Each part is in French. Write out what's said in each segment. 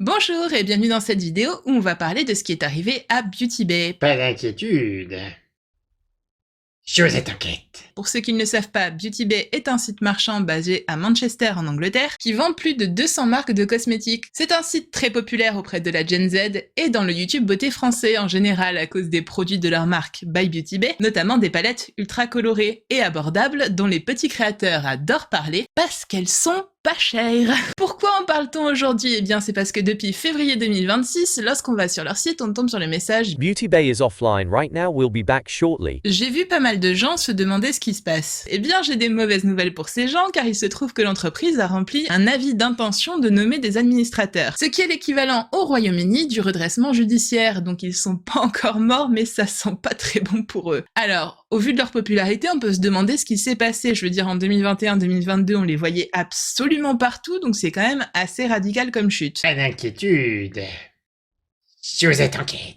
Bonjour et bienvenue dans cette vidéo où on va parler de ce qui est arrivé à Beauty Bay. Pas d'inquiétude. Josette enquête. Pour ceux qui ne le savent pas, Beauty Bay est un site marchand basé à Manchester en Angleterre qui vend plus de 200 marques de cosmétiques. C'est un site très populaire auprès de la Gen Z et dans le YouTube beauté français en général à cause des produits de leur marque by Beauty Bay, notamment des palettes ultra colorées et abordables dont les petits créateurs adorent parler parce qu'elles sont pas cher. Pourquoi en parle-t-on aujourd'hui? Eh bien c'est parce que depuis février 2026, lorsqu'on va sur leur site, on tombe sur le message Beauty Bay is offline right now, we'll be back shortly. J'ai vu pas mal de gens se demander ce qui se passe. Eh bien j'ai des mauvaises nouvelles pour ces gens car il se trouve que l'entreprise a rempli un avis d'intention de nommer des administrateurs. Ce qui est l'équivalent au Royaume-Uni du redressement judiciaire, donc ils sont pas encore morts mais ça sent pas très bon pour eux. Alors, au vu de leur popularité, on peut se demander ce qui s'est passé. Je veux dire en 2021-2022 on les voyait absolument partout, donc c'est quand même assez radical comme chute. Pas d'inquiétude. Josette enquête.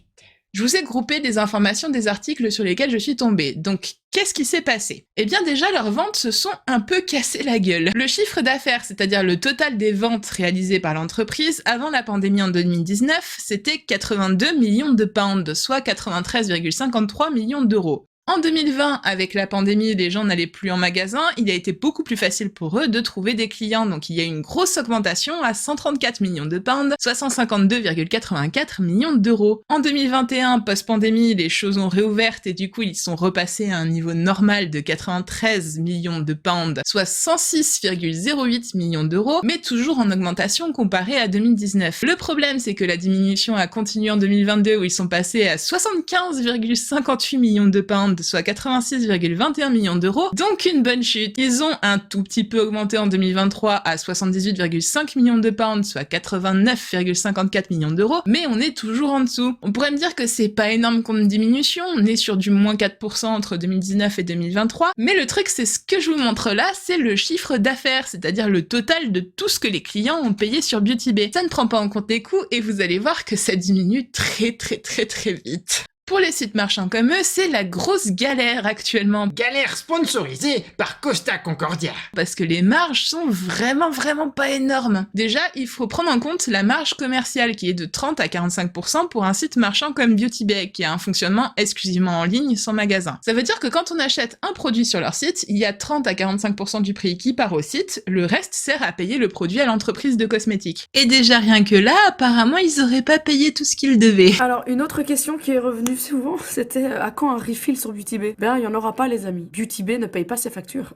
Je vous ai groupé des informations des articles sur lesquels je suis tombée. Donc, qu'est-ce qui s'est passé? Eh bien déjà, leurs ventes se sont un peu cassées la gueule. Le chiffre d'affaires, c'est-à-dire le total des ventes réalisées par l'entreprise avant la pandémie en 2019, c'était 82 millions de pounds, soit 93,53 millions d'euros. En 2020, avec la pandémie, les gens n'allaient plus en magasin, il a été beaucoup plus facile pour eux de trouver des clients, donc il y a eu une grosse augmentation à 134 millions de pounds, soit 152,84 millions d'euros. En 2021, post-pandémie, les choses ont réouvertes et du coup ils sont repassés à un niveau normal de 93 millions de pounds, soit 106,08 millions d'euros, mais toujours en augmentation comparé à 2019. Le problème, c'est que la diminution a continué en 2022 où ils sont passés à 75,58 millions de pounds, soit 86,21 millions d'euros, donc une bonne chute. Ils ont un tout petit peu augmenté en 2023 à 78,5 millions de pounds, soit 89,54 millions d'euros, mais on est toujours en dessous. On pourrait me dire que c'est pas énorme comme diminution, on est sur du moins 4% entre 2019 et 2023, mais le truc c'est ce que je vous montre là, c'est le chiffre d'affaires, c'est-à-dire le total de tout ce que les clients ont payé sur Beauty Bay. Ça ne prend pas en compte les coûts et vous allez voir que ça diminue très vite. Pour les sites marchands comme eux, c'est la grosse galère actuellement. Galère sponsorisée par Costa Concordia. Parce que les marges sont vraiment pas énormes. Déjà, il faut prendre en compte la marge commerciale qui est de 30 à 45% pour un site marchand comme Beauty Bay, qui a un fonctionnement exclusivement en ligne, sans magasin. Ça veut dire que quand on achète un produit sur leur site, il y a 30 à 45% du prix qui part au site, le reste sert à payer le produit à l'entreprise de cosmétiques. Et déjà rien que là, apparemment ils auraient pas payé tout ce qu'ils devaient. Alors, une autre question qui est revenue souvent, c'était à quand un refill sur Beauty Bay? Ben, il y en aura pas, les amis. Beauty Bay ne paye pas ses factures.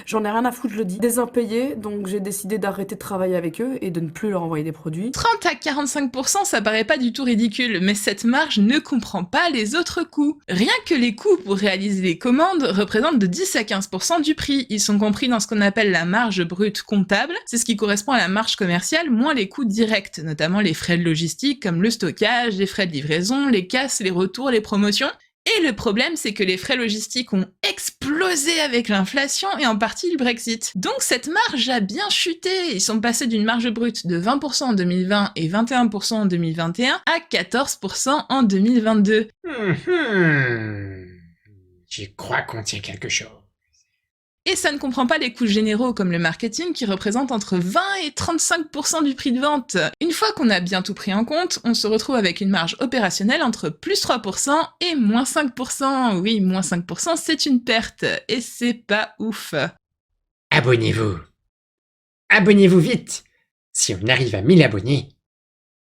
J'en ai rien à foutre, je le dis. Des impayés, donc j'ai décidé d'arrêter de travailler avec eux et de ne plus leur envoyer des produits. 30 à 45%, ça paraît pas du tout ridicule, mais cette marge ne comprend pas les autres coûts. Rien que les coûts pour réaliser les commandes représentent de 10 à 15% du prix. Ils sont compris dans ce qu'on appelle la marge brute comptable, c'est ce qui correspond à la marge commerciale, moins les coûts directs, notamment les frais de logistique comme le stockage, les frais de livraison, les casses, les retours, les promotions. Et le problème, c'est que les frais logistiques ont explosé avec l'inflation et en partie le Brexit. Donc cette marge a bien chuté. Ils sont passés d'une marge brute de 20% en 2020 et 21% en 2021 à 14% en 2022. Je crois qu'on tient quelque chose. Et ça ne comprend pas les coûts généraux comme le marketing qui représentent entre 20 et 35% du prix de vente. Une fois qu'on a bien tout pris en compte, on se retrouve avec une marge opérationnelle entre plus 3% et moins 5%. Oui, moins 5% c'est une perte, et c'est pas ouf. Abonnez-vous. Abonnez-vous vite. Si on arrive à 1000 abonnés,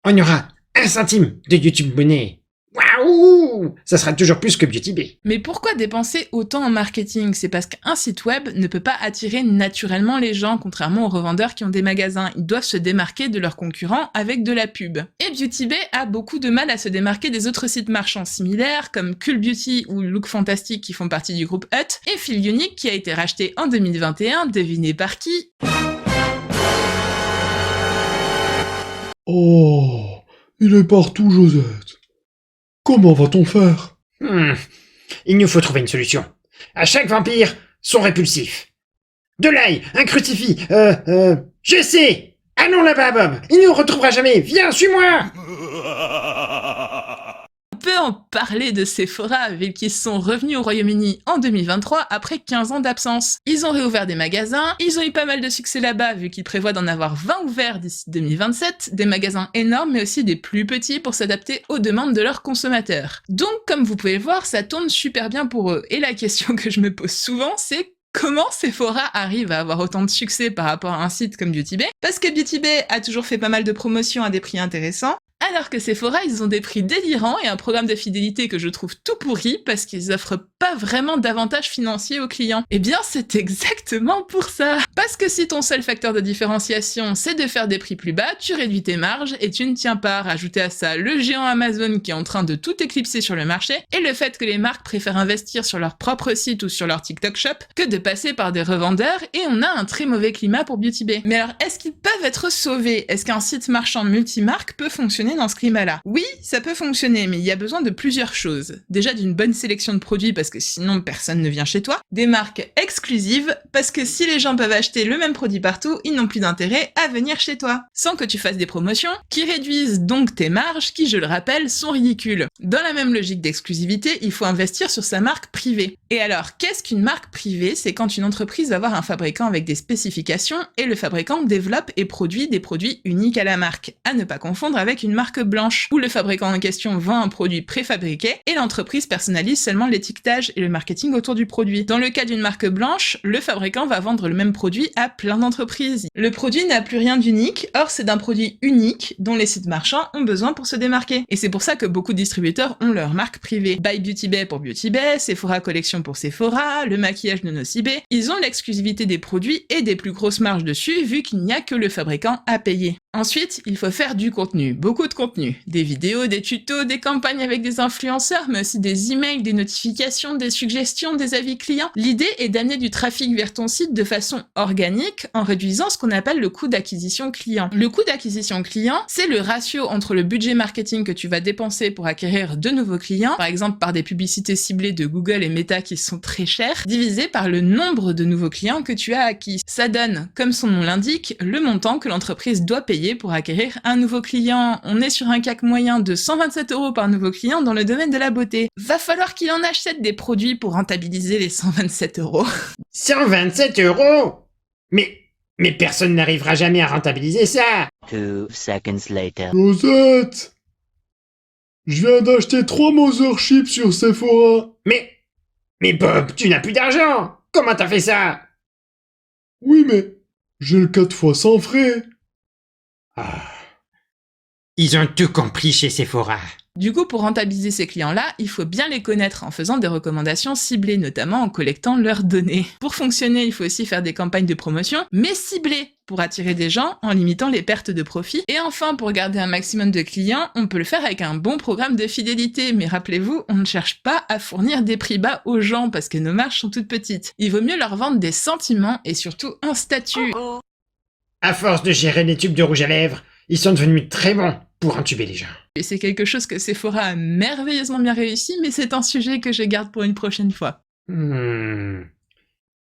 on aura 1 centime de YouTube Money. Waouh! Ça sera toujours plus que Beauty Bay. Mais pourquoi dépenser autant en marketing? C'est parce qu'un site web ne peut pas attirer naturellement les gens, contrairement aux revendeurs qui ont des magasins. Ils doivent se démarquer de leurs concurrents avec de la pub. Et Beauty Bay a beaucoup de mal à se démarquer des autres sites marchands similaires, comme Cool Beauty ou Look Fantastic qui font partie du groupe Hut, et Feel Unique qui a été racheté en 2021, devinez par qui? Oh, il est partout, Josette. Comment va-t-on faire? Il nous faut trouver une solution. À chaque vampire, son répulsif. De l'ail, un crucifix, je sais! Allons là-bas, Bob! Il nous retrouvera jamais! Viens, suis-moi! On peut en parler de Sephora, vu qu'ils sont revenus au Royaume-Uni en 2023 après 15 ans d'absence. Ils ont réouvert des magasins, ils ont eu pas mal de succès là-bas vu qu'ils prévoient d'en avoir 20 ouverts d'ici 2027, des magasins énormes mais aussi des plus petits pour s'adapter aux demandes de leurs consommateurs. Donc comme vous pouvez le voir, ça tourne super bien pour eux. Et la question que je me pose souvent, c'est comment Sephora arrive à avoir autant de succès par rapport à un site comme Beauty Bay? Parce que Beauty Bay a toujours fait pas mal de promotions à des prix intéressants, alors que Sephora, ils ont des prix délirants et un programme de fidélité que je trouve tout pourri parce qu'ils offrent pas vraiment d'avantages financiers aux clients. Eh bien, c'est exactement pour ça. Parce que si ton seul facteur de différenciation, c'est de faire des prix plus bas, tu réduis tes marges et tu ne tiens pas. Rajoutez à ça le géant Amazon qui est en train de tout éclipser sur le marché et le fait que les marques préfèrent investir sur leur propre site ou sur leur TikTok Shop que de passer par des revendeurs et on a un très mauvais climat pour Beauty Bay. Mais alors, est-ce qu'ils peuvent être sauvés? Est-ce qu'un site marchand multimarque peut fonctionner dans ce climat-là? Oui, ça peut fonctionner, mais il y a besoin de plusieurs choses. Déjà d'une bonne sélection de produits parce que sinon personne ne vient chez toi. Des marques exclusives parce que si les gens peuvent acheter le même produit partout, ils n'ont plus d'intérêt à venir chez toi. Sans que tu fasses des promotions qui réduisent donc tes marges qui, je le rappelle, sont ridicules. Dans la même logique d'exclusivité, il faut investir sur sa marque privée. Et alors, qu'est-ce qu'une marque privée? C'est quand une entreprise va voir un fabricant avec des spécifications et le fabricant développe et produit des produits uniques à la marque, à ne pas confondre avec une marque blanche, où le fabricant en question vend un produit préfabriqué et l'entreprise personnalise seulement l'étiquetage et le marketing autour du produit. Dans le cas d'une marque blanche, le fabricant va vendre le même produit à plein d'entreprises. Le produit n'a plus rien d'unique, or c'est d'un produit unique dont les sites marchands ont besoin pour se démarquer. Et c'est pour ça que beaucoup de distributeurs ont leur marque privée. By Beauty Bay pour Beauty Bay, Sephora Collection pour Sephora, le maquillage de Nocibé, ils ont l'exclusivité des produits et des plus grosses marges dessus vu qu'il n'y a que le fabricant à payer. Ensuite, il faut faire du contenu, beaucoup de contenu. Des vidéos, des tutos, des campagnes avec des influenceurs, mais aussi des emails, des notifications, des suggestions, des avis clients. L'idée est d'amener du trafic vers ton site de façon organique en réduisant ce qu'on appelle le coût d'acquisition client. Le coût d'acquisition client, c'est le ratio entre le budget marketing que tu vas dépenser pour acquérir de nouveaux clients, par exemple par des publicités ciblées de Google et Meta qui sont très chères, divisé par le nombre de nouveaux clients que tu as acquis. Ça donne, comme son nom l'indique, le montant que l'entreprise doit payer pour acquérir un nouveau client. On est sur un CAC moyen de 127 € par nouveau client dans le domaine de la beauté. Va falloir qu'il en achète des produits pour rentabiliser les 127 €. 127 €? Mais personne n'arrivera jamais à rentabiliser ça! 2 seconds later. Josette! Je viens d'acheter 3 Mother Chips sur Sephora. Mais Bob, tu n'as plus d'argent! Comment t'as fait ça? Oui, mais j'ai le 4 fois sans frais. Ah. Ils ont tout compris chez Sephora. Du coup, pour rentabiliser ces clients-là, il faut bien les connaître en faisant des recommandations ciblées, notamment en collectant leurs données. Pour fonctionner, il faut aussi faire des campagnes de promotion, mais ciblées, pour attirer des gens en limitant les pertes de profit. Et enfin, pour garder un maximum de clients, on peut le faire avec un bon programme de fidélité. Mais rappelez-vous, on ne cherche pas à fournir des prix bas aux gens parce que nos marges sont toutes petites. Il vaut mieux leur vendre des sentiments et surtout un statut. À force de gérer les tubes de rouge à lèvres, ils sont devenus très bons pour entuber les gens. Et c'est quelque chose que Sephora a merveilleusement bien réussi, mais c'est un sujet que je garde pour une prochaine fois.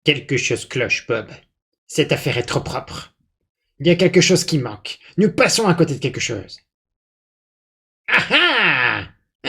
Quelque chose cloche, Bob. Cette affaire est trop propre. Il y a quelque chose qui manque. Nous passons à côté de quelque chose. Ah ah!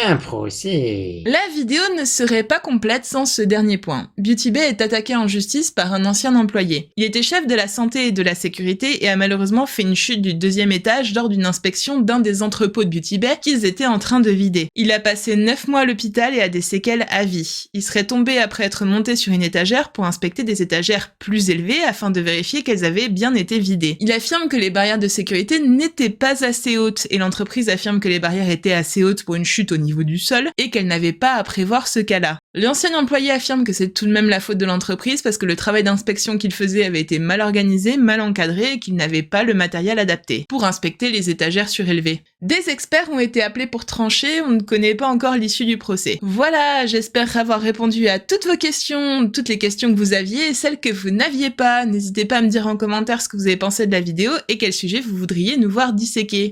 Un procès. La vidéo ne serait pas complète sans ce dernier point. Beauty Bay est attaqué en justice par un ancien employé. Il était chef de la santé et de la sécurité et a malheureusement fait une chute du 2e étage lors d'une inspection d'un des entrepôts de Beauty Bay qu'ils étaient en train de vider. Il a passé 9 mois à l'hôpital et a des séquelles à vie. Il serait tombé après être monté sur une étagère pour inspecter des étagères plus élevées afin de vérifier qu'elles avaient bien été vidées. Il affirme que les barrières de sécurité n'étaient pas assez hautes et l'entreprise affirme que les barrières étaient assez hautes pour une chute au niveau du sol et qu'elle n'avait pas à prévoir ce cas-là. L'ancien employé affirme que c'est tout de même la faute de l'entreprise parce que le travail d'inspection qu'il faisait avait été mal organisé, mal encadré et qu'il n'avait pas le matériel adapté pour inspecter les étagères surélevées. Des experts ont été appelés pour trancher, on ne connaît pas encore l'issue du procès. Voilà, j'espère avoir répondu à toutes vos questions, toutes les questions que vous aviez et celles que vous n'aviez pas. N'hésitez pas à me dire en commentaire ce que vous avez pensé de la vidéo et quel sujet vous voudriez nous voir disséquer.